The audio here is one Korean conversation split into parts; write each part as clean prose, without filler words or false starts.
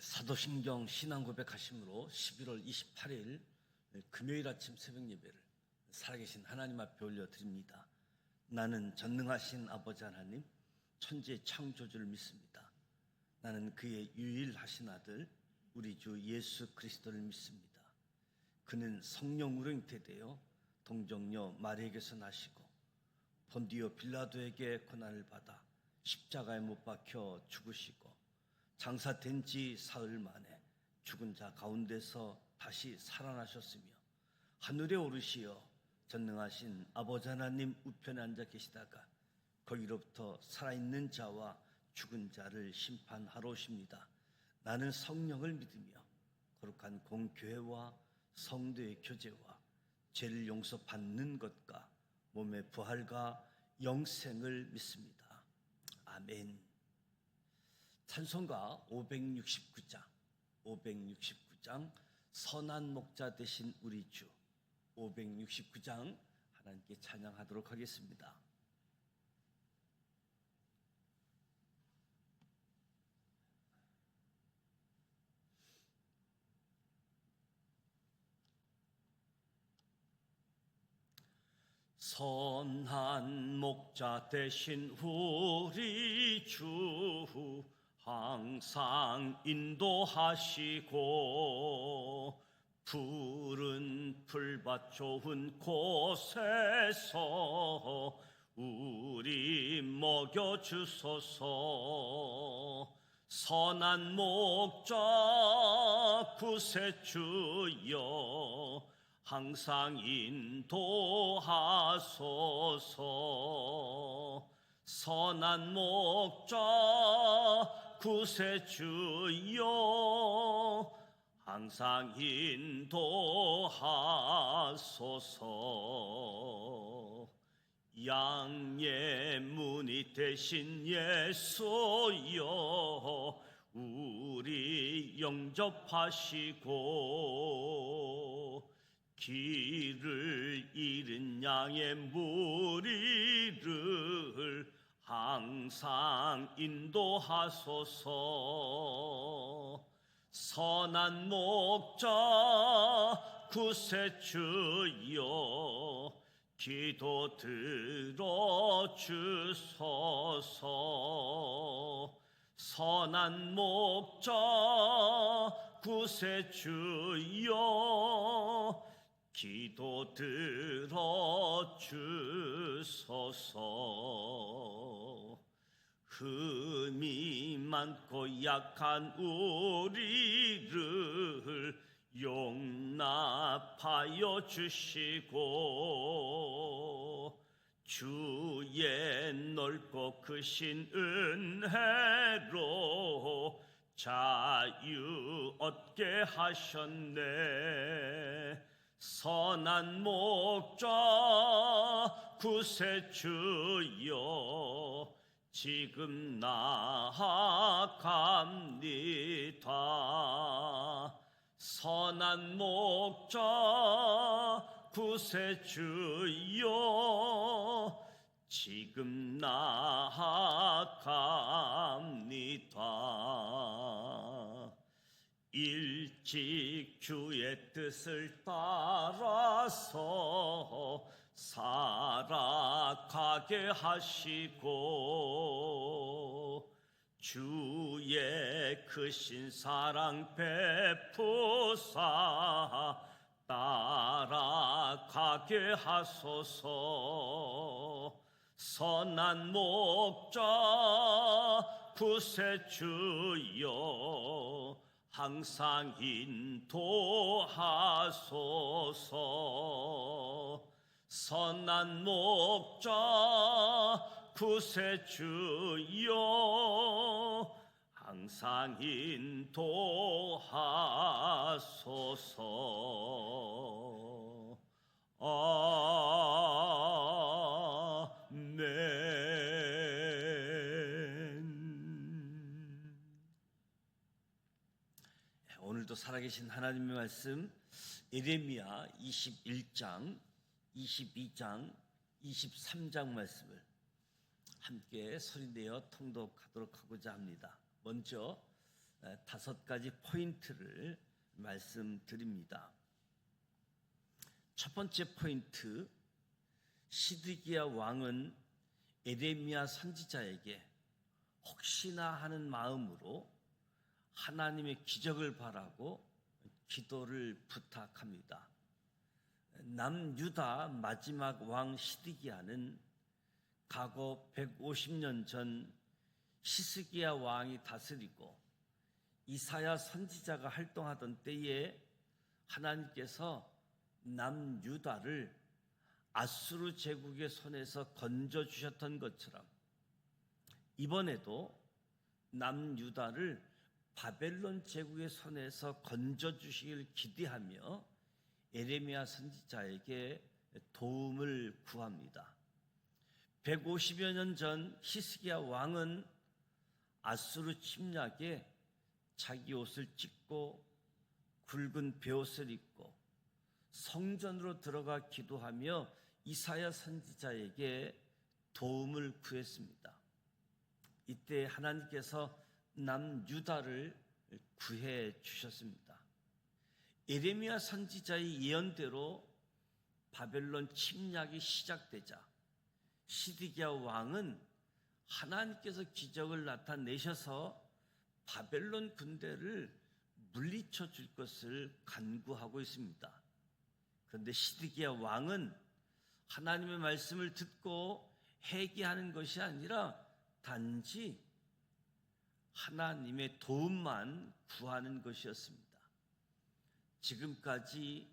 사도신경 신앙고백하심으로 11월 28일 금요일 아침 새벽 예배를 살아계신 하나님 앞에 올려드립니다. 나는 전능하신 아버지 하나님, 천지의 창조주를 믿습니다. 나는 그의 유일하신 아들 우리 주 예수 그리스도를 믿습니다. 그는 성령으로 잉태되어 동정녀 마리에게서 나시고 본디오 빌라도에게 고난을 받아 십자가에 못 박혀 죽으시고 장사된 지 사흘 만에 죽은 자 가운데서 다시 살아나셨으며 하늘에 오르시어 전능하신 아버지 하나님 우편에 앉아 계시다가 거기로부터 살아있는 자와 죽은 자를 심판하러 오십니다. 나는 성령을 믿으며 거룩한 공교회와 성도의 교제와 죄를 용서받는 것과 몸의 부활과 영생을 믿습니다. 아멘. 찬송가 569장 선한 목자 되신 우리 주 569장 하나님께 찬양하도록 하겠습니다. 선한 목자 되신 우리 주 항상 인도하시고 푸른 풀밭 좋은 곳에서 우리 먹여주소서. 선한 목자 구세주여 항상 인도하소서. 선한 목자 구세주여 항상 인도하소서. 양의 문이 되신 예수여 우리 영접하시고 길을 잃은 양의 무리를 항상 인도하소서. 선한 목자 구세주여 기도 들어주소서. 선한 목자 구세주여 기도 들어주소서. 흠이 많고 약한 우리를 용납하여 주시고 주의 넓고 크신 은혜로 자유 얻게 하셨네. 선한 목자 구세주여 지금 나아갑니다. 선한 목자 구세주여 지금 나아갑니다. 일찍 주의 뜻을 따라서 살아가게 하시고 주의 크신 사랑 베푸사 따라가게 하소서. 선한 목자 구세주여 항상 인도하소서. 선한 목자 구세주여 항상 인도하소서. 아멘. 오늘도 살아계신 하나님의 말씀 예레미야 21장, 22장, 23장 말씀을 함께 소리내어 통독하도록 하고자 합니다. 먼저 5가지 포인트를 말씀드립니다. 첫 번째 포인트, 시드기야 왕은 에레미야 선지자에게 혹시나 하는 마음으로 하나님의 기적을 바라고 기도를 부탁합니다. 남유다 마지막 왕 시드기야는 과거 150년 전 히스기야 왕이 다스리고 이사야 선지자가 활동하던 때에 하나님께서 남유다를 아수르 제국의 손에서 건져주셨던 것처럼 이번에도 남유다를 바벨론 제국의 손에서 건져주시길 기대하며 에레미야 선지자에게 도움을 구합니다. 150여 년 전 히스기야 왕은 아수르 침략에 자기 옷을 찢고 굵은 베옷을 입고 성전으로 들어가 기도하며 이사야 선지자에게 도움을 구했습니다. 이때 하나님께서 남유다를 구해 주셨습니다. 에레미야 선지자의 예언대로 바벨론 침략이 시작되자 시드기야 왕은 하나님께서 기적을 나타내셔서 바벨론 군대를 물리쳐 줄 것을 간구하고 있습니다. 그런데 시드기야 왕은 하나님의 말씀을 듣고 회개하는 것이 아니라 단지 하나님의 도움만 구하는 것이었습니다. 지금까지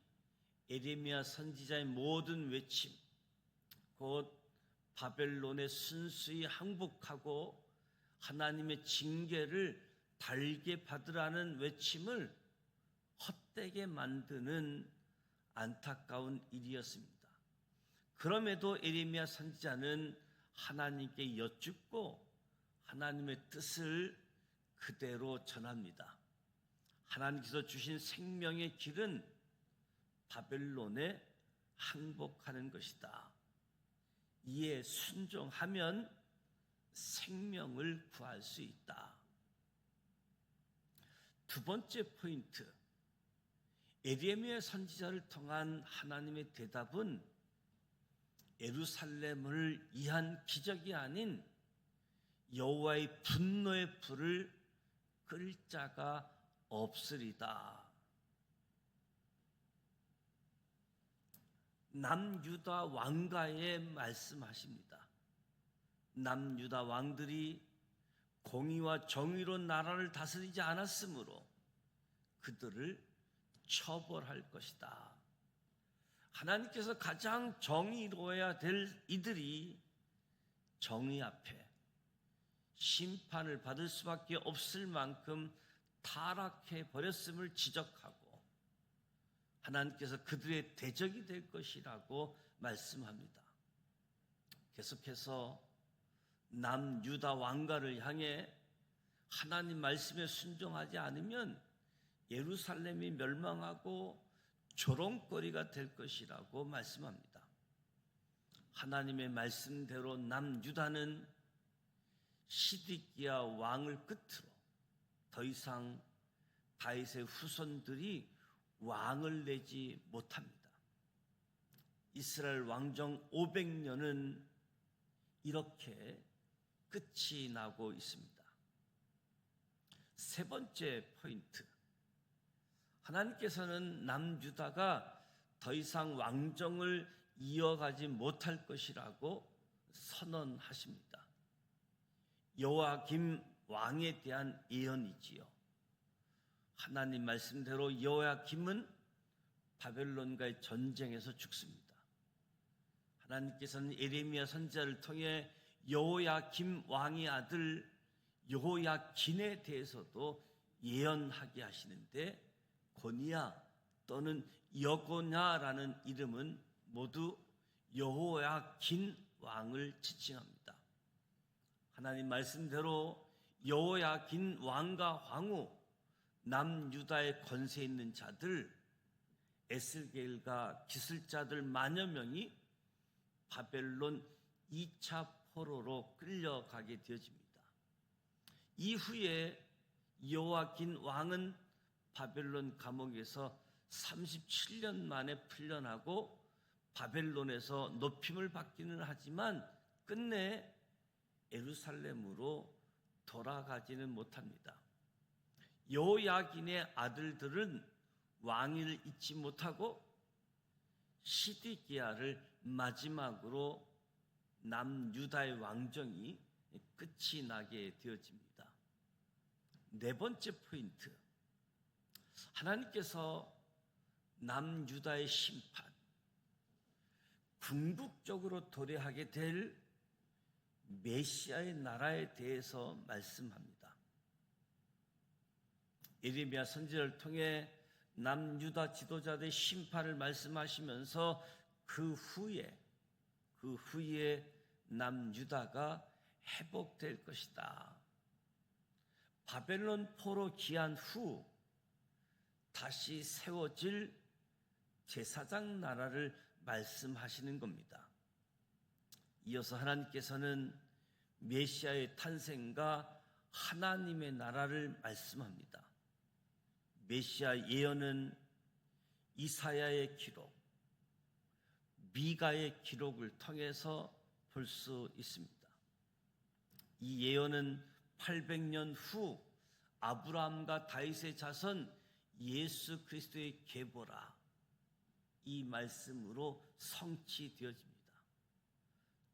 에레미야 선지자의 모든 외침, 곧 바벨론에 순수히 항복하고 하나님의 징계를 달게 받으라는 외침을 헛되게 만드는 안타까운 일이었습니다. 그럼에도 에레미야 선지자는 하나님께 여쭙고 하나님의 뜻을 그대로 전합니다. 하나님께서 주신 생명의 길은 바벨론에 항복하는 것이다. 이에 순종하면 생명을 구할 수 있다. 두 번째 포인트, 에레미야 선지자를 통한 하나님의 대답은 예루살렘을 위한 기적이 아닌 여호와의 분노의 불을 끌 자가 없으리다. 남유다 왕가에 말씀하십니다. 남유다 왕들이 공의와 정의로 나라를 다스리지 않았으므로 그들을 처벌할 것이다. 하나님께서 가장 정의로워야 될 이들이 정의 앞에 심판을 받을 수밖에 없을 만큼 타락해 버렸음을 지적하고 하나님께서 그들의 대적이 될 것이라고 말씀합니다. 계속해서 남유다 왕가를 향해 하나님 말씀에 순종하지 않으면 예루살렘이 멸망하고 조롱거리가 될 것이라고 말씀합니다. 하나님의 말씀대로 남유다는 시드기야 왕을 끝으로 더 이상 다윗의 후손들이 왕을 내지 못합니다. 이스라엘 왕정 500년은 이렇게 끝이 나고 있습니다. 세 번째 포인트, 하나님께서는 남유다가 더 이상 왕정을 이어가지 못할 것이라고 선언하십니다. 여호야김 왕에 대한 예언이지요. 하나님 말씀대로 여호야김은 바벨론과의 전쟁에서 죽습니다. 하나님께서는 에레미야 선지자를 통해 여호야김 왕의 아들 여호야긴에 대해서도 예언하게 하시는데 고니야 또는 여고냐라는 이름은 모두 여호야긴 왕을 지칭합니다. 하나님 말씀대로 여호야긴 왕과 황후 남유다의 권세 있는 자들 에스겔과 기술자들 만여 명이 바벨론 2차 포로로 끌려가게 되어집니다. 이후에 여호야긴 왕은 바벨론 감옥에서 37년 만에 풀려나고 바벨론에서 높임을 받기는 하지만 끝내 예루살렘으로 돌아가지는 못합니다. 여호야긴의 아들들은 왕위를 잊지 못하고 시드기야를 마지막으로 남유다의 왕정이 끝이 나게 되어집니다. 네 번째 포인트, 하나님께서 남유다의 심판, 궁극적으로 도래하게 될 메시아의 나라에 대해서 말씀합니다. 예레미야 선지자를 통해 남유다 지도자들의 심판을 말씀하시면서 그 후에 남유다가 회복될 것이다. 바벨론 포로 귀환 후 다시 세워질 제사장 나라를 말씀하시는 겁니다. 이어서 하나님께서는 메시아의 탄생과 하나님의 나라를 말씀합니다. 메시아 예언은 이사야의 기록, 미가의 기록을 통해서 볼 수 있습니다. 이 예언은 800년 후 아브라함과 다윗의 자손 예수 그리스도의 계보라, 이 말씀으로 성취되어집니다.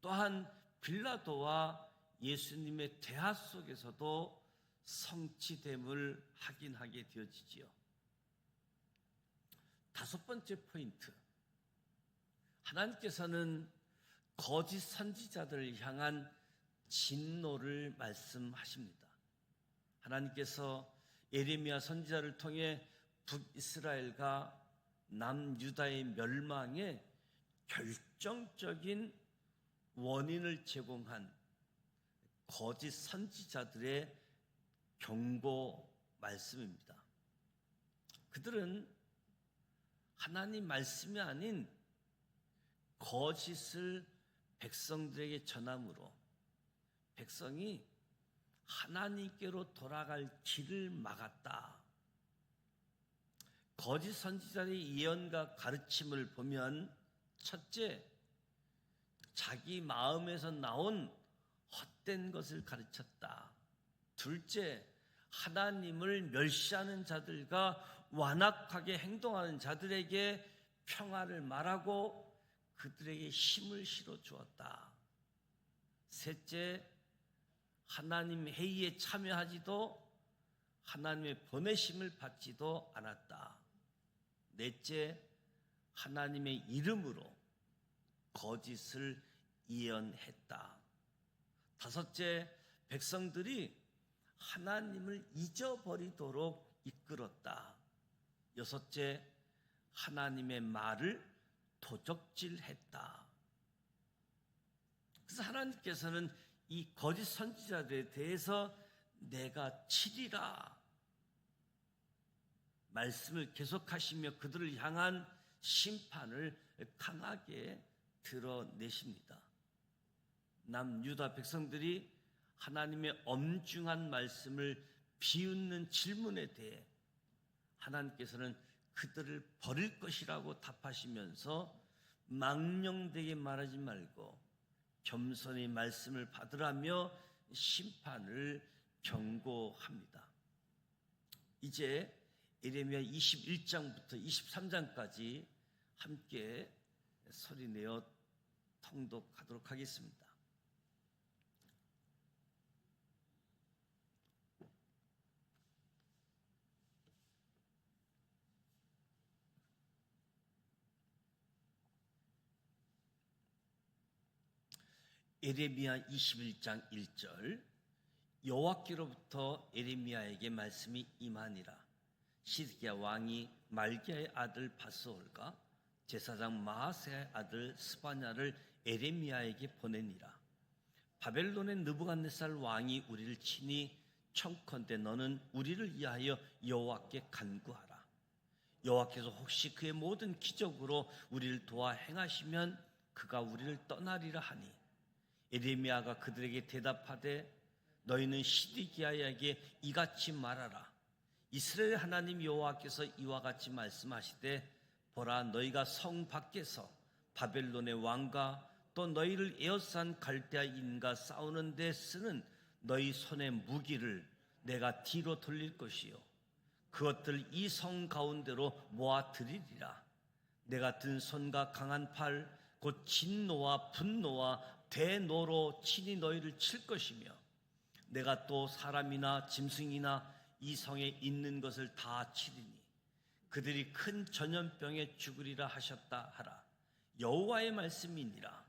또한 빌라도와 예수님의 대화 속에서도 성취됨을 확인하게 되어지지요. 다섯 번째 포인트, 하나님께서는 거짓 선지자들을 향한 진노를 말씀하십니다. 하나님께서 예레미야 선지자를 통해 북이스라엘과 남유다의 멸망에 결정적인 원인을 제공한 거짓 선지자들의 경고 말씀입니다. 그들은 하나님 말씀이 아닌 거짓을 백성들에게 전함으로 백성이 하나님께로 돌아갈 길을 막았다. 거짓 선지자의 예언과 가르침을 보면, 첫째, 자기 마음에서 나온 헛된 것을 가르쳤다. 둘째, 하나님을 멸시하는 자들과 완악하게 행동하는 자들에게 평화를 말하고 그들에게 힘을 실어 주었다. 셋째, 하나님 회의에 참여하지도 하나님의 보내심을 받지도 않았다. 넷째, 하나님의 이름으로 거짓을 예언했다. 다섯째, 백성들이 하나님을 잊어버리도록 이끌었다. 여섯째, 하나님의 말을 도적질했다. 그래서 하나님께서는 이 거짓 선지자들에 대해서 내가 치리라 말씀을 계속하시며 그들을 향한 심판을 강하게 드러내십니다. 남유다 백성들이 하나님의 엄중한 말씀을 비웃는 질문에 대해 하나님께서는 그들을 버릴 것이라고 답하시면서 망령되게 말하지 말고 겸손히 말씀을 받으라며 심판을 경고합니다. 이제 예레미야 21장부터 23장까지 함께 소리내어 통독하도록 하겠습니다. 예레미야 21장 1절, 여호와께로부터 예레미야에게 말씀이 임하니라. 시드기야 왕이 말기야의 아들 바스올과 제사장 마아세야의 아들 스바냐를 예레미야에게 보내니라. 바벨론의 느부갓네살 왕이 우리를 치니 청컨대 너는 우리를 위하여 여호와께 간구하라. 여호와께서 혹시 그의 모든 기적으로 우리를 도와 행하시면 그가 우리를 떠나리라 하니, 예레미야가 그들에게 대답하되 너희는 시드기야에게 이같이 말하라. 이스라엘 하나님 여호와께서 이와 같이 말씀하시되 보라, 너희가 성 밖에서 바벨론의 왕과 또 너희를 에워싼 갈대아인과 싸우는 데 쓰는 너희 손의 무기를 내가 뒤로 돌릴 것이요 그것들 이 성 가운데로 모아들이리라. 내가 든 손과 강한 팔 곧 진노와 분노와 대노로 친히 너희를 칠 것이며 내가 또 사람이나 짐승이나 이 성에 있는 것을 다 치리니 그들이 큰 전염병에 죽으리라 하셨다 하라. 여호와의 말씀이니라.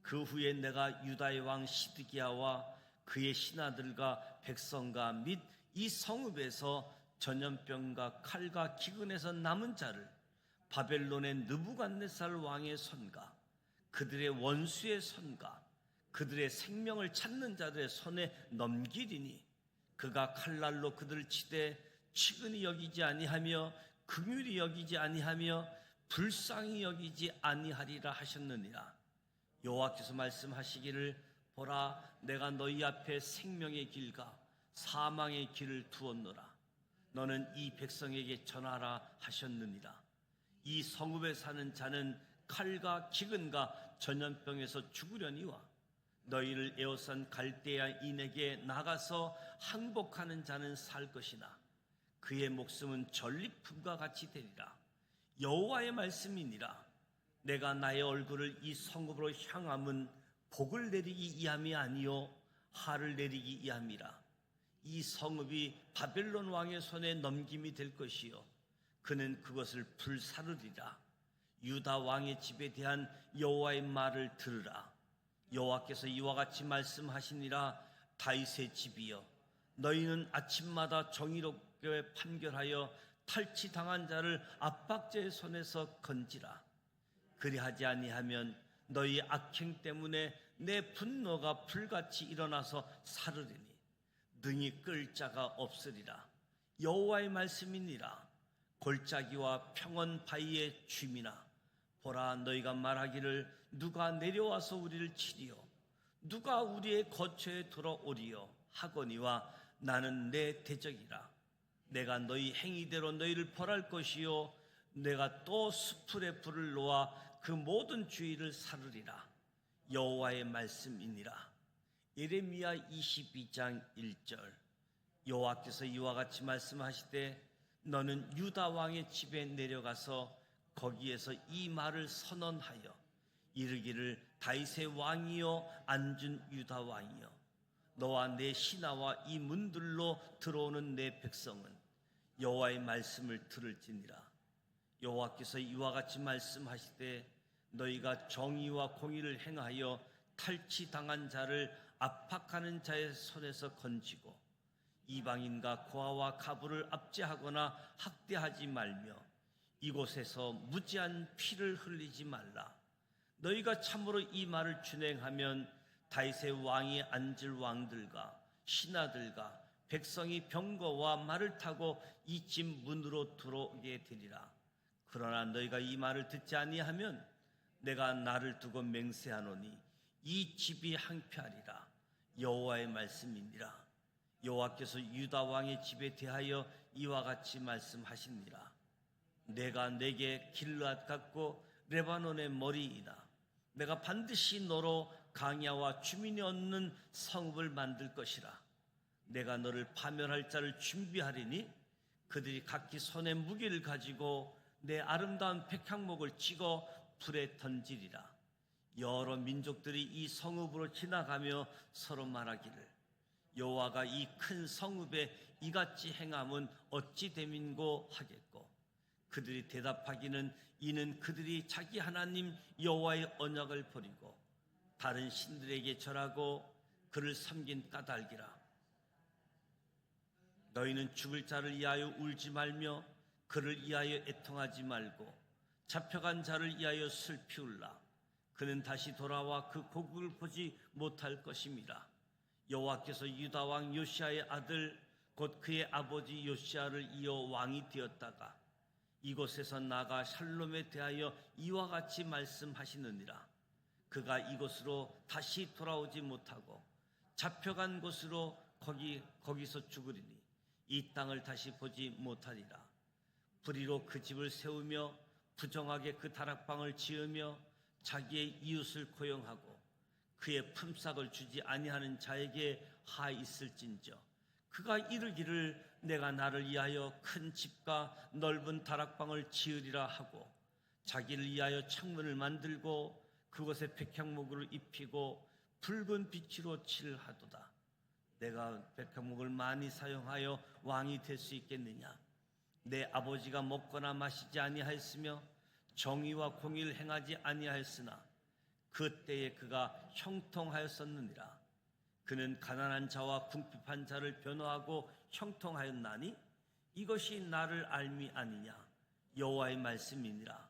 그 후에 내가 유다의 왕 시드기야와 그의 신하들과 백성과 및 이 성읍에서 전염병과 칼과 기근에서 남은 자를 바벨론의 느부갓네살 왕의 손과 그들의 원수의 손과 그들의 생명을 찾는 자들의 손에 넘기리니 그가 칼날로 그들을 치되 치근히 여기지 아니하며 긍휼히 여기지 아니하며 불쌍히 여기지 아니하리라 하셨느니라. 여호와께서 말씀하시기를 보라, 내가 너희 앞에 생명의 길과 사망의 길을 두었노라. 너는 이 백성에게 전하라 하셨느니라. 이 성읍에 사는 자는 칼과 기근과 전염병에서 죽으려니와 너희를 에워싼 갈대아인에게 나가서 항복하는 자는 살 것이나 그의 목숨은 전리품과 같이 되리라. 여호와의 말씀이니라. 내가 나의 얼굴을 이 성읍으로 향함은 복을 내리기 이함이 아니요 화를 내리기 이함이라. 이 성읍이 바벨론 왕의 손에 넘김이 될 것이요 그는 그것을 불사르리라. 유다 왕의 집에 대한 여호와의 말을 들으라. 여호와께서 이와 같이 말씀하시니라. 다윗의 집이여, 너희는 아침마다 정의롭게 판결하여 탈취당한 자를 압박자의 손에서 건지라. 그리하지 아니하면 너희 악행 때문에 내 분노가 불같이 일어나서 사르리니 능히 끌 자가 없으리라. 여호와의 말씀이니라. 골짜기와 평원 바위의 춤이나 보라, 너희가 말하기를 누가 내려와서 우리를 치리요 누가 우리의 거처에 들어오리요 하거니와 나는 내 대적이라. 내가 너희 행위대로 너희를 벌할 것이요 내가 또 수풀에 불을 놓아 그 모든 주위를 사르리라. 여호와의 말씀이니라. 예레미야 22장 1절. 여호와께서 이와 같이 말씀하시되 너는 유다 왕의 집에 내려가서 거기에서 이 말을 선언하여 이르기를 다윗의 왕이여 앉은 유다 왕이여, 너와 내 신하와 이 문들로 들어오는 내 백성은 여호와의 말씀을 들을지니라. 여호와께서 이와 같이 말씀하시되 너희가 정의와 공의를 행하여 탈취당한 자를 압박하는 자의 손에서 건지고 이방인과 고아와 가부를 압제하거나 학대하지 말며 이곳에서 무지한 피를 흘리지 말라. 너희가 참으로 이 말을 준행하면 다윗의 왕이 앉을 왕들과 신하들과 백성이 병거와 말을 타고 이 집 문으로 들어오게 되리라. 그러나 너희가 이 말을 듣지 아니하면 내가 나를 두고 맹세하노니 이 집이 항폐하리라. 여호와의 말씀이니라. 여호와께서 유다 왕의 집에 대하여 이와 같이 말씀하시니라. 내가 내게 길르앗 같고 레바논의 머리이다. 내가 반드시 너로 강야와 주민이 없는 성읍을 만들 것이라. 내가 너를 파멸할 자를 준비하리니 그들이 각기 손에 무기를 가지고 내 아름다운 백향목을 찍어 불에 던지리라. 여러 민족들이 이 성읍으로 지나가며 서로 말하기를 여호와가 이 큰 성읍에 이같이 행함은 어찌 됨인고 하겠고, 그들이 대답하기는 이는 그들이 자기 하나님 여호와의 언약을 버리고 다른 신들에게 절하고 그를 섬긴 까닭이라. 너희는 죽을 자를 위하여 울지 말며 그를 위하여 애통하지 말고 잡혀간 자를 위하여 슬피 울라. 그는 다시 돌아와 그 고국을 보지 못할 것임이라. 여호와께서 유다 왕 요시아의 아들 곧 그의 아버지 요시아를 이어 왕이 되었다가 이곳에서 나가 샬롬에 대하여 이와 같이 말씀하시느니라. 그가 이곳으로 다시 돌아오지 못하고 잡혀간 곳으로 거기서 죽으리니 이 땅을 다시 보지 못하리라. 불의로 그 집을 세우며 부정하게 그 다락방을 지으며 자기의 이웃을 고용하고 그의 품삯을 주지 아니하는 자에게 하 있을진저 그가 이르기를 내가 나를 위하여 큰 집과 넓은 다락방을 지으리라 하고 자기를 위하여 창문을 만들고 그곳에 백향목을 입히고 붉은 빛으로 칠하도다. 내가 백향목을 많이 사용하여 왕이 될 수 있겠느냐? 내 아버지가 먹거나 마시지 아니하였으며 정의와 공의를 행하지 아니하였으나 그때에 그가 형통하였었느니라. 그는 가난한 자와 궁핍한 자를 변호하고 형통하였나니 이것이 나를 알미 아니냐? 여호와의 말씀이니라.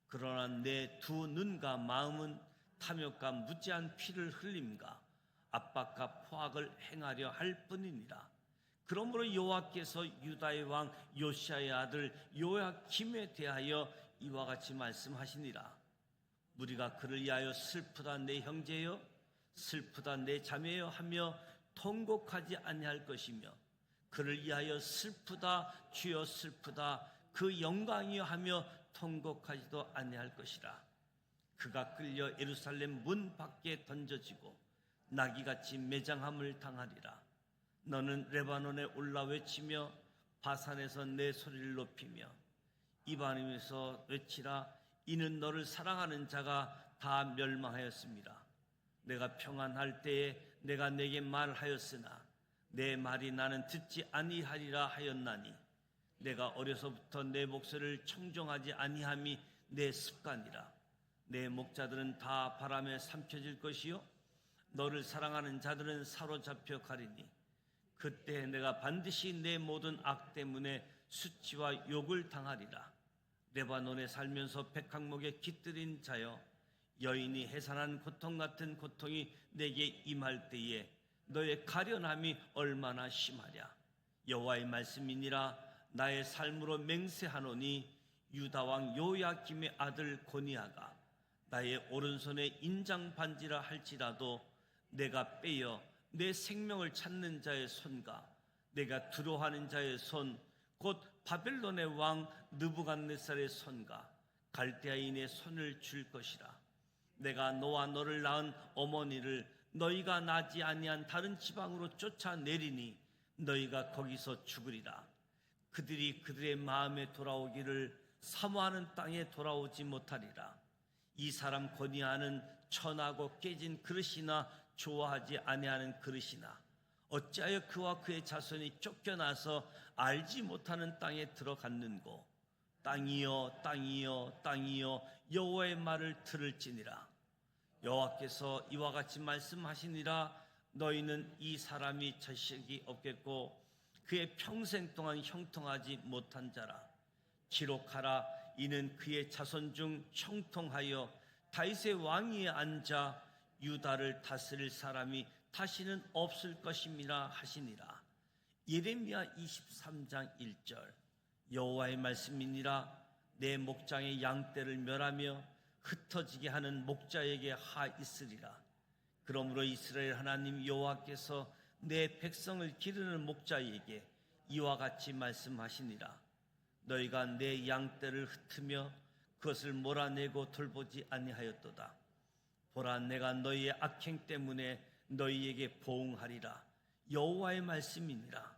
그러나 내 두 눈과 마음은 탐욕과 무지한 피를 흘림과 압박과 포악을 행하려 할 뿐이니라. 그러므로 여호와께서 유다의 왕 요시야의 아들 요야김에 대하여 이와 같이 말씀하시니라. 무리가 그를 위하여 슬프다 내 형제여 슬프다 내 자매여 하며 통곡하지 아니할 것이며 그를 위하여 슬프다 주여 슬프다 그 영광이여 하며 통곡하지도 아니할 것이라. 그가 끌려 예루살렘 문 밖에 던져지고 나귀같이 매장함을 당하리라. 너는 레바논에 올라 외치며 바산에서 내 소리를 높이며 이방에서 외치라. 이는 너를 사랑하는 자가 다 멸망하였습니다. 내가 평안할 때에 내가 내게 말하였으나 내 말이 나는 듣지 아니하리라 하였나니 내가 어려서부터 내 목소리를 청종하지 아니함이 내 습관이라. 내 목자들은 다 바람에 삼켜질 것이요 너를 사랑하는 자들은 사로잡혀 가리니 그때 내가 반드시 내 모든 악 때문에 수치와 욕을 당하리라. 레바논에 살면서 백향목에 깃들인 자여 여인이 해산한 고통 같은 고통이 내게 임할 때에 너의 가련함이 얼마나 심하랴. 여호와의 말씀이니라. 나의 삶으로 맹세하노니 유다 왕 요야김의 아들 고니아가 나의 오른손에 인장 반지라 할지라도 내가 빼어 내 생명을 찾는 자의 손과 내가 두려워하는 자의 손 곧 바벨론의 왕 느부갓네살의 손과 갈대아인의 손을 줄 것이라. 내가 너와 너를 낳은 어머니를 너희가 나지 아니한 다른 지방으로 쫓아내리니 너희가 거기서 죽으리라. 그들이 그들의 마음에 돌아오기를 사모하는 땅에 돌아오지 못하리라. 이 사람 고니아는 천하고 깨진 그릇이나 좋아하지 아니하는 그릇이나 어찌하여 그와 그의 자손이 쫓겨나서 알지 못하는 땅에 들어갔는고. 땅이여 땅이여 땅이여 여호와의 말을 들을지니라. 여호와께서 이와 같이 말씀하시니라. 너희는 이 사람이 자식이 없겠고 그의 평생 동안 형통하지 못한 자라. 기록하라. 이는 그의 자손 중 형통하여 다윗의 왕위에 앉아 유다를 다스릴 사람이 다시는 없을 것임이라 하시니라. 예레미야 23장 1절. 여호와의 말씀이니라. 내 목장의 양떼를 멸하며 흩어지게 하는 목자에게 하 있으리라. 그러므로 이스라엘 하나님 여호와께서 내 백성을 기르는 목자에게 이와 같이 말씀하시니라. 너희가 내 양떼를 흩으며 그것을 몰아내고 돌보지 아니하였도다. 보라, 내가 너희의 악행 때문에 너희에게 보응하리라. 여호와의 말씀이니라.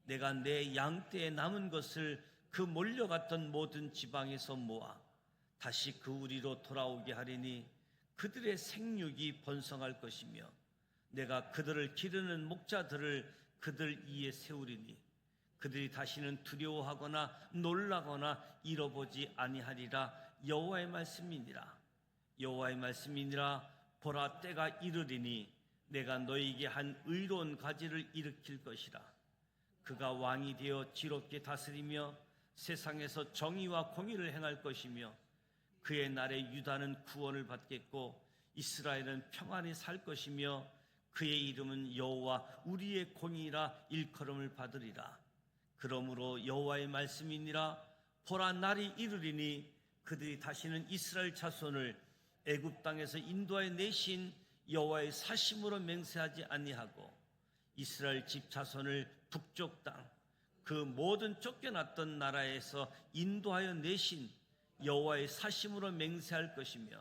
내가 내 양떼에 남은 것을 그 몰려갔던 모든 지방에서 모아 다시 그 우리로 돌아오게 하리니 그들의 생육이 번성할 것이며 내가 그들을 기르는 목자들을 그들 위에 세우리니 그들이 다시는 두려워하거나 놀라거나 잃어보지 아니하리라. 여호와의 말씀이니라. 여호와의 말씀이니라. 보라, 때가 이르리니 내가 너희에게 한 의로운 가지를 일으킬 것이라. 그가 왕이 되어 지롭게 다스리며 세상에서 정의와 공의를 행할 것이며 그의 날에 유다는 구원을 받겠고 이스라엘은 평안히 살 것이며 그의 이름은 여호와 우리의 공의라 일컬음을 받으리라. 그러므로 여호와의 말씀이니라. 보라, 날이 이르리니 그들이 다시는 이스라엘 자손을 애굽 땅에서 인도하여 내신 여호와의 사심으로 맹세하지 아니하고 이스라엘 집 자손을 북쪽 땅 그 모든 쫓겨났던 나라에서 인도하여 내신 여호와의 사심으로 맹세할 것이며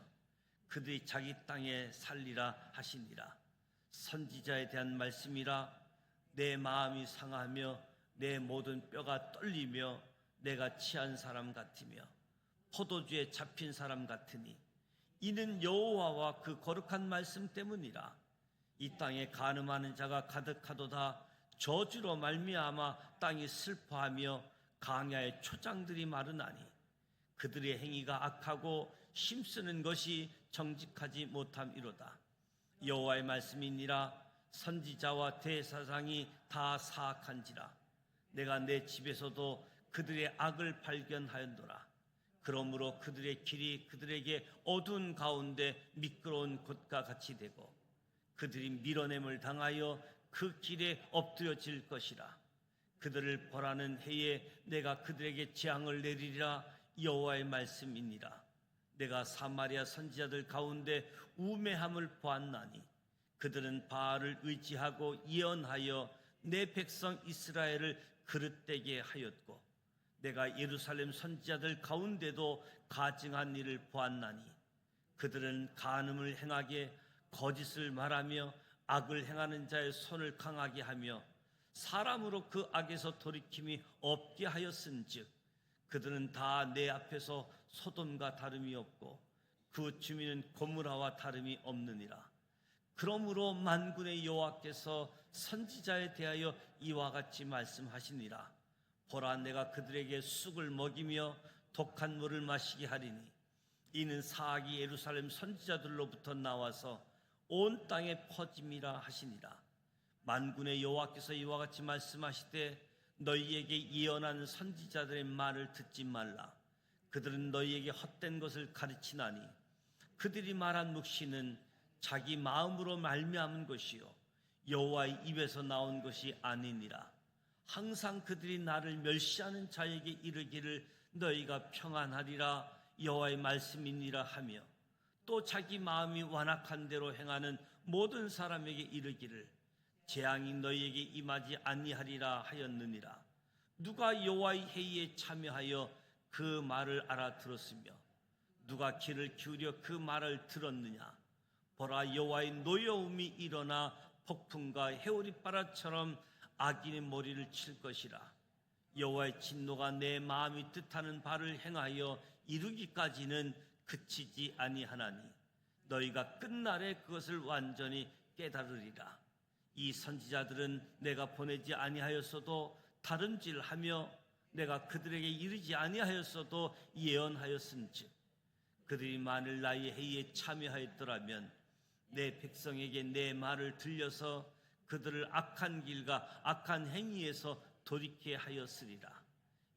그들이 자기 땅에 살리라 하시니라. 선지자에 대한 말씀이라. 내 마음이 상하며 내 모든 뼈가 떨리며 내가 취한 사람 같으며 포도주에 잡힌 사람 같으니 이는 여호와와 그 거룩한 말씀 때문이라. 이 땅에 간음하는 자가 가득하도다. 저주로 말미암아 땅이 슬퍼하며 강야의 초장들이 마르나니 그들의 행위가 악하고 힘쓰는 것이 정직하지 못함이로다. 여호와의 말씀이니라. 선지자와 대사장이 다 사악한지라. 내가 내 집에서도 그들의 악을 발견하였노라. 그러므로 그들의 길이 그들에게 어두운 가운데 미끄러운 곳과 같이 되고 그들이 밀어냄을 당하여 그 길에 엎드려질 것이라. 그들을 벌하는 해에 내가 그들에게 재앙을 내리리라. 여호와의 말씀이니라. 내가 사마리아 선지자들 가운데 우매함을 보았나니 그들은 바알을 의지하고 예언하여 내 백성 이스라엘을 그릇되게 하였고 내가 예루살렘 선지자들 가운데도 가증한 일을 보았나니 그들은 간음을 행하게 거짓을 말하며 악을 행하는 자의 손을 강하게 하며 사람으로 그 악에서 돌이킴이 없게 하였은즉 그들은 다 내 앞에서 소돔과 다름이 없고 그 주민은 고무라와 다름이 없느니라. 그러므로 만군의 여호와께서 선지자에 대하여 이와 같이 말씀하시니라. 보라, 내가 그들에게 쑥을 먹이며 독한 물을 마시게 하리니 이는 사악이 예루살렘 선지자들로부터 나와서 온 땅에 퍼짐이라 하시니라. 만군의 여호와께서 이와 같이 말씀하시되 너희에게 예언하는 선지자들의 말을 듣지 말라. 그들은 너희에게 헛된 것을 가르치나니 그들이 말한 묵시는 자기 마음으로 말미암은 것이요 여호와의 입에서 나온 것이 아니니라. 항상 그들이 나를 멸시하는 자에게 이르기를 너희가 평안하리라 여호와의 말씀이니라 하며 또 자기 마음이 완악한 대로 행하는 모든 사람에게 이르기를 재앙이 너희에게 임하지 아니하리라 하였느니라. 누가 여호와의 회의에 참여하여 그 말을 알아들었으며 누가 귀를 기울여 그 말을 들었느냐. 보라, 여호와의 노여움이 일어나 폭풍과 해오리바람처럼 악인의 머리를 칠 것이라. 여호와의 진노가 내 마음이 뜻하는 바를 행하여 이루기까지는 그치지 아니하나니 너희가 끝날에 그것을 완전히 깨달으리라. 이 선지자들은 내가 보내지 아니하였어도 다름질하며 내가 그들에게 이르지 아니하였어도 예언하였은즉 그들이 만일 나의 회의에 참여하였더라면 내 백성에게 내 말을 들려서 그들을 악한 길과 악한 행위에서 돌이게 하였으리라.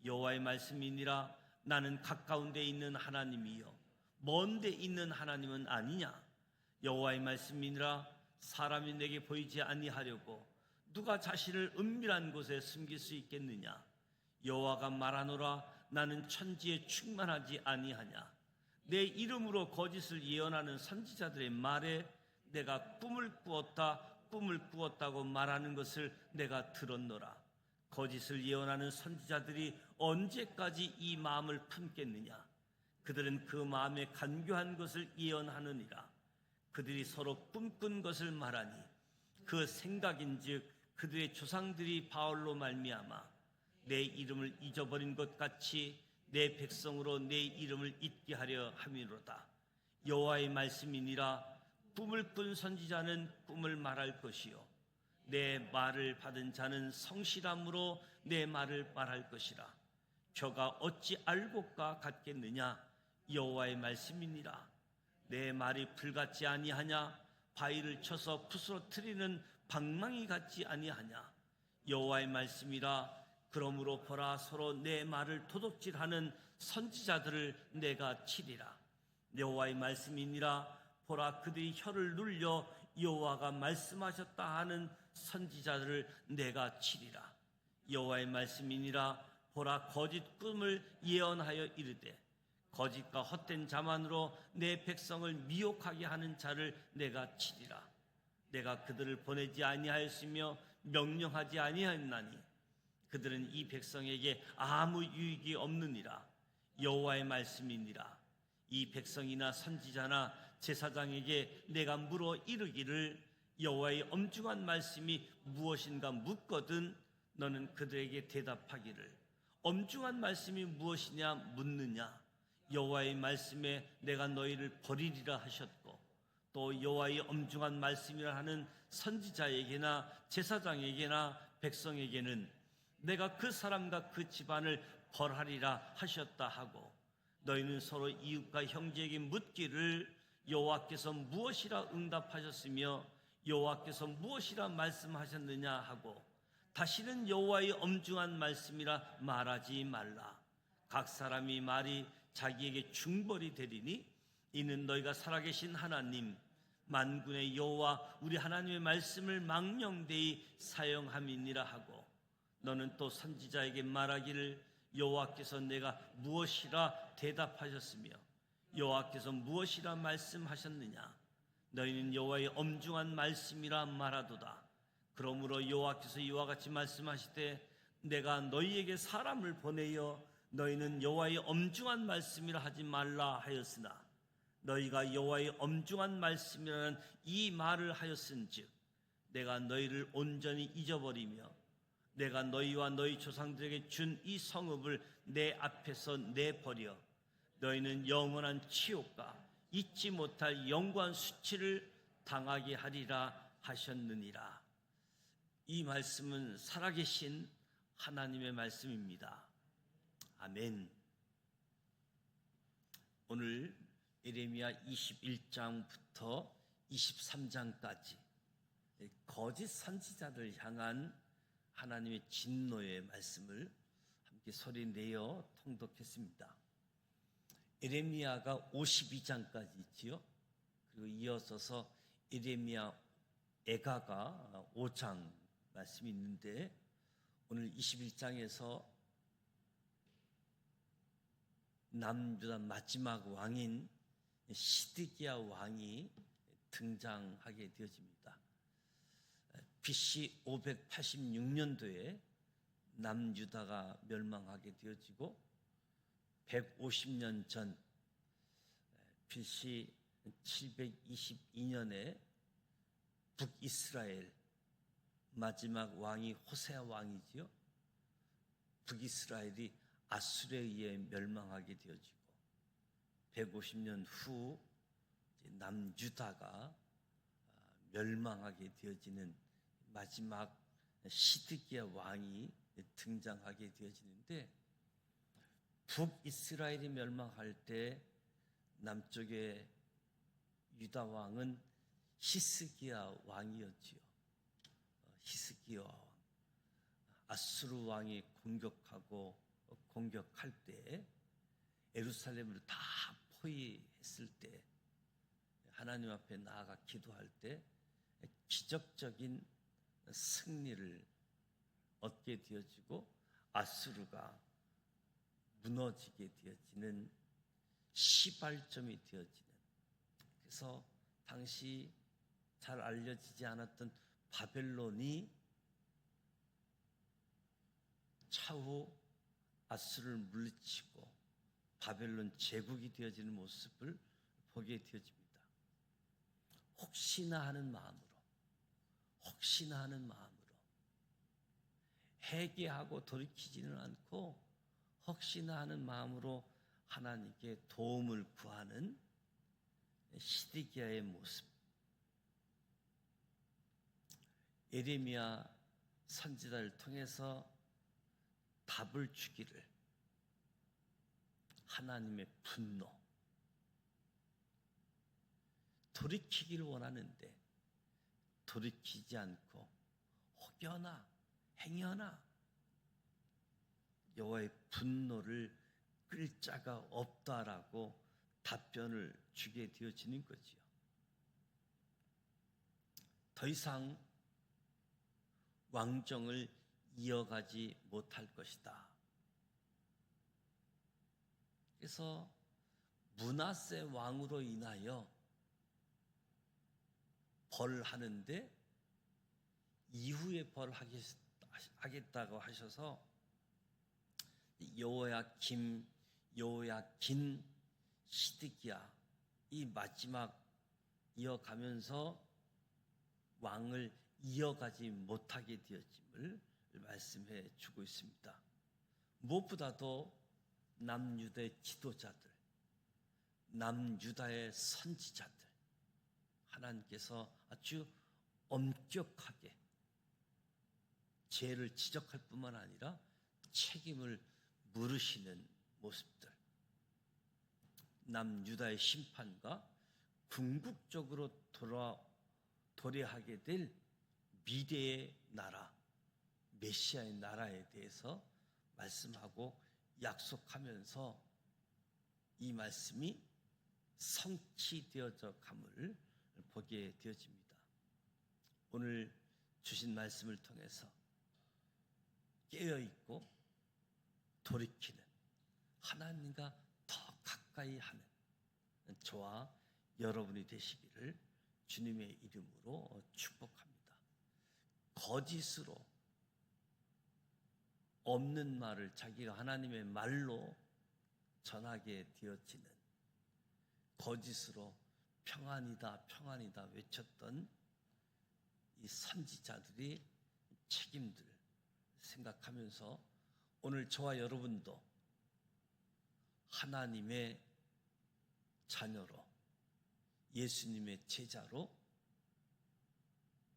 여호와의 말씀이니라. 나는 가까운 데 있는 하나님이요 먼 데 있는 하나님은 아니냐. 여호와의 말씀이니라. 사람이 내게 보이지 아니하려고 누가 자신을 은밀한 곳에 숨길 수 있겠느냐. 여호와가 말하노라. 나는 천지에 충만하지 아니하냐. 내 이름으로 거짓을 예언하는 선지자들의 말에 내가 꿈을 꾸었다고 말하는 것을 내가 들었노라. 거짓을 예언하는 선지자들이 언제까지 이 마음을 품겠느냐. 그들은 그 마음에 간교한 것을 예언하느니라. 그들이 서로 꿈꾼 것을 말하니 그 생각인즉 그들의 조상들이 바알로 말미암아 내 이름을 잊어버린 것 같이 내 백성으로 내 이름을 잊게 하려 함이로다. 여호와의 말씀이니라. 꿈을 꾼 선지자는 꿈을 말할 것이요 내 말을 받은 자는 성실함으로 내 말을 말할 것이라. 저가 어찌 알고까 같겠느냐. 여호와의 말씀이니라. 내 말이 불같지 아니하냐. 바위를 쳐서 부스러뜨리는 방망이 같지 아니하냐. 여호와의 말씀이라. 그러므로 보라, 서로 내 말을 도둑질하는 선지자들을 내가 치리라. 여호와의 말씀이니라. 보라, 그들이 혀를 눌려 여호와가 말씀하셨다 하는 선지자들을 내가 치리라. 여호와의 말씀이니라. 보라, 거짓 꿈을 예언하여 이르되 거짓과 헛된 자만으로 내 백성을 미혹하게 하는 자를 내가 치리라. 내가 그들을 보내지 아니하였으며 명령하지 아니하였나니 그들은 이 백성에게 아무 유익이 없느니라. 여호와의 말씀이니라. 이 백성이나 선지자나 제사장에게 내가 물어 이르기를 여호와의 엄중한 말씀이 무엇인가 묻거든 너는 그들에게 대답하기를 엄중한 말씀이 무엇이냐 묻느냐. 여호와의 말씀에 내가 너희를 버리리라 하셨고 또 여호와의 엄중한 말씀이라 하는 선지자에게나 제사장에게나 백성에게는 내가 그 사람과 그 집안을 벌하리라 하셨다 하고 너희는 서로 이웃과 형제에게 묻기를 여호와께서 무엇이라 응답하셨으며 여호와께서 무엇이라 말씀하셨느냐 하고 다시는 여호와의 엄중한 말씀이라 말하지 말라. 각 사람이 말이 자기에게 중벌이 되리니 이는 너희가 살아계신 하나님 만군의 여호와 우리 하나님의 말씀을 망령되이 사용함이니라 하고 너는 또 선지자에게 말하기를 여호와께서 내가 무엇이라 대답하셨으며 여호와께서 무엇이라 말씀하셨느냐. 너희는 여호와의 엄중한 말씀이라 말하도다. 그러므로 여호와께서 이와 같이 말씀하시되 내가 너희에게 사람을 보내어 너희는 여호와의 엄중한 말씀이라 하지 말라 하였으나 너희가 여호와의 엄중한 말씀이라는 이 말을 하였은즉 내가 너희를 온전히 잊어버리며 내가 너희와 너희 조상들에게 준 이 성읍을 내 앞에서 내버려 너희는 영원한 치욕과 잊지 못할 영광 수치를 당하게 하리라 하셨느니라. 이 말씀은 살아계신 하나님의 말씀입니다. 아멘. 오늘 예레미야 21장부터 23장까지 거짓 선지자를 향한 하나님의 진노의 말씀을 함께 소리내어 통독했습니다. 예레미야가 52장까지 있지요. 그리고 이어서서 예레미야 애가가 5장 말씀이 있는데 오늘 21장에서 남유다 마지막 왕인 시드기야 왕이 등장하게 되어집니다. BC 586년도에 남유다가 멸망하게 되어지고 150년 전 BC 722년에 북이스라엘 마지막 왕이 호세아 왕이지요. 북이스라엘이 아수르에 의해 멸망하게 되어지고 150년 후 남유다가 멸망하게 되어지는 마지막 시드기야 왕이 등장하게 되어지는데 북이스라엘이 멸망할 때 남쪽의 유다 왕은 히스기야 왕이었지요. 히스기야 왕. 아수르 왕이 공격할 때 예루살렘을 다 포위했을 때 하나님 앞에 나아가 기도할 때 기적적인 승리를 얻게 되어지고 아수르가 무너지게 되어지는 시발점이 되어지는, 그래서 당시 잘 알려지지 않았던 바벨론이 차후 아수르를 물리치고 바벨론 제국이 되어지는 모습을 보게 되어집니다. 혹시나 하는 마음으로 회개하고 돌이키지는 않고 혹시나 하는 마음으로 하나님께 도움을 구하는 시드기야의 모습. 예레미야 선지자를 통해서 답을 주기를, 하나님의 분노, 돌이키기를 원하는데 돌이키지 않고 혹여나 행여나 여호와의 분노를 끌 자가 없다라고 답변을 주게 되어지는 거지요. 더 이상 왕정을 이어가지 못할 것이다. 그래서 므낫세 왕으로 인하여 벌하는데 이후에 벌하겠다고 하셔서 여호야김, 여호야긴, 시드기야 이 마지막 이어가면서 왕을 이어가지 못하게 되었음을 말씀해 주고 있습니다. 무엇보다도 남유다의 지도자들, 남유다의 선지자들, 하나님께서 아주 엄격하게 죄를 지적할 뿐만 아니라 책임을 물으시는 모습들, 남유다의 심판과 궁극적으로 도래하게 될 미래의 나라, 메시아의 나라에 대해서 말씀하고 약속하면서 이 말씀이 성취되어져 감을 보게 되어집니다. 오늘 주신 말씀을 통해서 깨어있고 돌이키는, 하나님과 더 가까이 하는 저와 여러분이 되시기를 주님의 이름으로 축복합니다. 거짓으로 없는 말을 자기가 하나님의 말로 전하게 되어지는, 거짓으로 평안이다 평안이다 외쳤던 이 선지자들이 책임들 생각하면서 오늘 저와 여러분도 하나님의 자녀로, 예수님의 제자로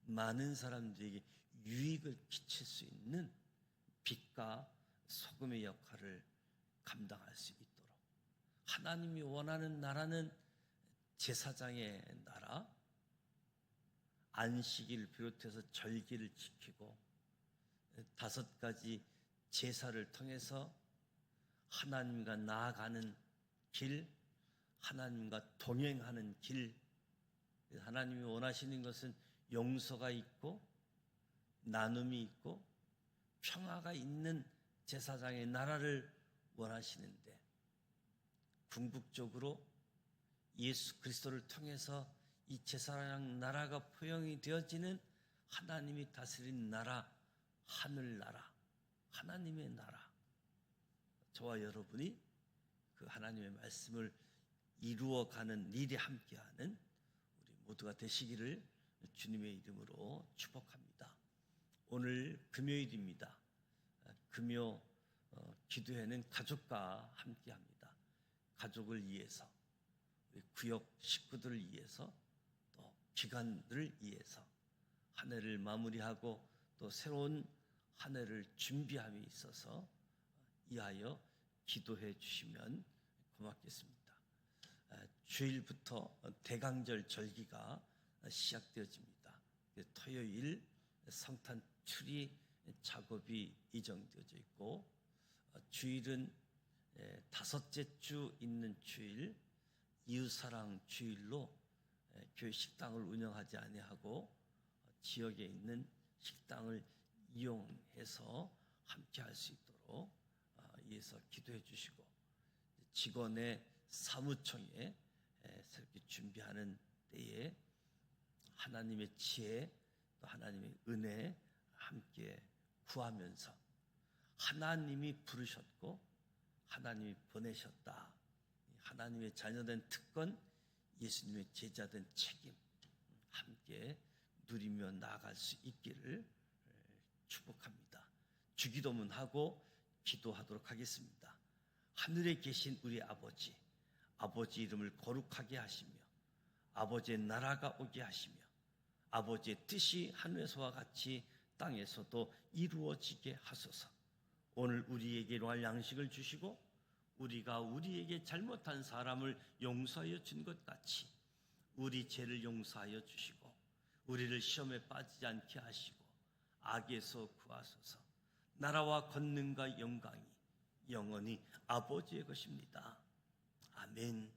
많은 사람들에게 유익을 끼칠 수 있는 빛과 소금의 역할을 감당할 수 있도록, 하나님이 원하는 나라는 제사장의 나라, 안식일을 비롯해서 절기를 지키고 5가지 제사를 통해서 하나님과 나아가는 길, 하나님과 동행하는 길, 하나님이 원하시는 것은 용서가 있고 나눔이 있고 평화가 있는 제사장의 나라를 원하시는데, 궁극적으로 예수 그리스도를 통해서 이 제사장 나라가 포용이 되어지는 하나님이 다스린 나라, 하늘나라, 하나님의 나라, 저와 여러분이 그 하나님의 말씀을 이루어가는 일에 함께하는 우리 모두가 되시기를 주님의 이름으로 축복합니다. 오늘 금요일입니다. 금요 기도회는 가족과 함께합니다. 가족을 위해서, 우리 구역 식구들을 위해서, 또 기관들을 위해서 한 해를 마무리하고 또 새로운 한 해를 준비함에 있어서 이하여 기도해 주시면 고맙겠습니다. 주일부터 대강절 절기가 시작되어집니다. 토요일 성탄 추리 작업이 예정되어져 있고, 주일은 5째 주 있는 주일, 이웃사랑 주일로 교회 식당을 운영하지 아니하고 지역에 있는 식당을 이용해서 함께 할 수 있도록 위해서 기도해 주시고, 직원의 사무총회 새롭게 준비하는 때에 하나님의 지혜, 또 하나님의 은혜 함께 구하면서 하나님이 부르셨고 하나님이 보내셨다, 하나님의 자녀된 특권, 예수님의 제자된 책임 함께 누리며 나아갈 수 있기를 축복합니다. 주기도문하고 기도하도록 하겠습니다. 하늘에 계신 우리 아버지, 아버지 이름을 거룩하게 하시며 아버지의 나라가 오게 하시며 아버지의 뜻이 하늘에서와 같이 땅에서도 이루어지게 하소서. 오늘 우리에게 일용할 양식을 주시고 우리가 우리에게 잘못한 사람을 용서하여 준 것 같이 우리 죄를 용서하여 주시고 우리를 시험에 빠지지 않게 하시고 악에서 구하소서. 나라와 권능과 영광이 영원히 아버지의 것입니다. 아멘.